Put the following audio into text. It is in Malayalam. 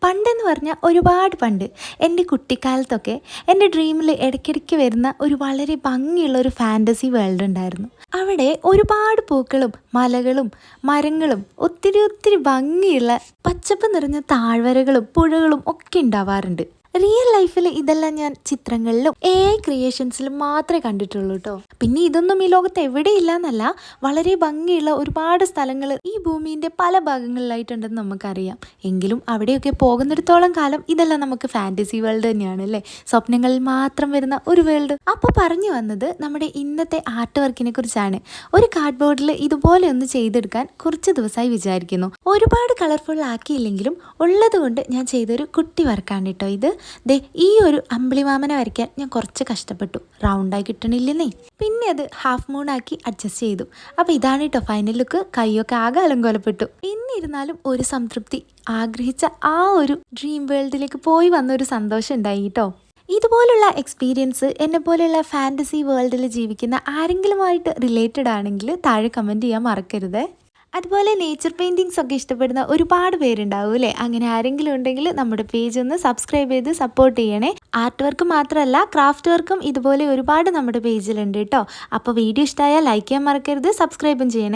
പണ്ടെന്ന് പറഞ്ഞാൽ ഒരുപാട് പണ്ട് എൻ്റെ കുട്ടിക്കാലത്തൊക്കെ എൻ്റെ ഡ്രീമിൽ ഇടയ്ക്കിടയ്ക്ക് വരുന്ന ഒരു വളരെ ഭംഗിയുള്ള ഒരു ഫാൻറ്റസി വേൾഡ് ഉണ്ടായിരുന്നു. അവിടെ ഒരുപാട് പൂക്കളും മലകളും മരങ്ങളും ഒത്തിരി ഒത്തിരി ഭംഗിയുള്ള പച്ചപ്പ് നിറഞ്ഞ താഴ്വരകളും പുഴകളും ഒക്കെ ഉണ്ടാവാറുണ്ട്. റിയൽ ലൈഫിൽ ഇതെല്ലാം ഞാൻ ചിത്രങ്ങളിലും ക്രിയേഷൻസിലും മാത്രമേ കണ്ടിട്ടുള്ളൂ കേട്ടോ. പിന്നെ ഇതൊന്നും ഈ ലോകത്ത് എവിടെയില്ല എന്നല്ല, വളരെ ഭംഗിയുള്ള ഒരുപാട് സ്ഥലങ്ങൾ ഈ ഭൂമിൻ്റെ പല ഭാഗങ്ങളിലായിട്ടുണ്ടെന്ന് നമുക്കറിയാം. എങ്കിലും അവിടെയൊക്കെ പോകുന്നിടത്തോളം കാലം ഇതെല്ലാം നമുക്ക് ഫാൻറ്റസി വേൾഡ് തന്നെയാണ് അല്ലേ, സ്വപ്നങ്ങളിൽ മാത്രം വരുന്ന ഒരു വേൾഡ്. അപ്പോൾ പറഞ്ഞു വന്നത് നമ്മുടെ ഇന്നത്തെ ആർട്ട് വർക്കിനെ കുറിച്ചാണ്. ഒരു കാർഡ് ബോർഡിൽ ഇതുപോലെ ഒന്ന് ചെയ്തെടുക്കാൻ കുറച്ച് ദിവസമായി വിചാരിക്കുന്നു. ഒരുപാട് കളർഫുൾ ആക്കിയില്ലെങ്കിലും ഉള്ളത് കൊണ്ട് ഞാൻ ചെയ്തൊരു കുട്ടി വർക്കാണ് കേട്ടോ ഇത്. ഈ ഒരു അമ്പിളിമാമനെ വരയ്ക്കാൻ ഞാൻ കുറച്ച് കഷ്ടപ്പെട്ടു, റൗണ്ടായി കിട്ടണില്ലെന്നേ. പിന്നെ അത് ഹാഫ് മൂൺ ആക്കി അഡ്ജസ്റ്റ് ചെയ്തു. അപ്പോൾ ഇതാണ് കേട്ടോ ഫൈനൽ ലുക്ക്. കൈയൊക്കെ ആകെ അലങ്കോലപ്പെട്ടു. എന്നിരുന്നാലും ഒരു സംതൃപ്തി, ആഗ്രഹിച്ച ആ ഒരു ഡ്രീം വേൾഡിലേക്ക് പോയി വന്നൊരു സന്തോഷം ഉണ്ടായി കേട്ടോ. ഇതുപോലുള്ള എക്സ്പീരിയൻസ് എന്നെ പോലെയുള്ള ഫാൻറ്റസി വേൾഡിൽ ജീവിക്കുന്ന ആരെങ്കിലുമായിട്ട് റിലേറ്റഡ് ആണെങ്കിൽ താഴെ കമൻറ്റ് ചെയ്യാൻ മറക്കരുത്. അതുപോലെ നേച്ചർ പെയിൻറ്റിങ്സ് ഒക്കെ ഇഷ്ടപ്പെടുന്ന ഒരുപാട് പേരുണ്ടാവും അല്ലേ. അങ്ങനെ ആരെങ്കിലും ഉണ്ടെങ്കിൽ നമ്മുടെ പേജ് ഒന്ന് സബ്സ്ക്രൈബ് ചെയ്ത് സപ്പോർട്ട് ചെയ്യണേ. ആർട്ട് വർക്ക് മാത്രമല്ല, ക്രാഫ്റ്റ് വർക്കും ഇതുപോലെ ഒരുപാട് നമ്മുടെ പേജിലുണ്ട് കേട്ടോ. അപ്പോൾ വീഡിയോ ഇഷ്ടമായാൽ ലൈക്ക് ചെയ്യാൻ മറക്കരുത്, സബ്സ്ക്രൈബും ചെയ്യണേ.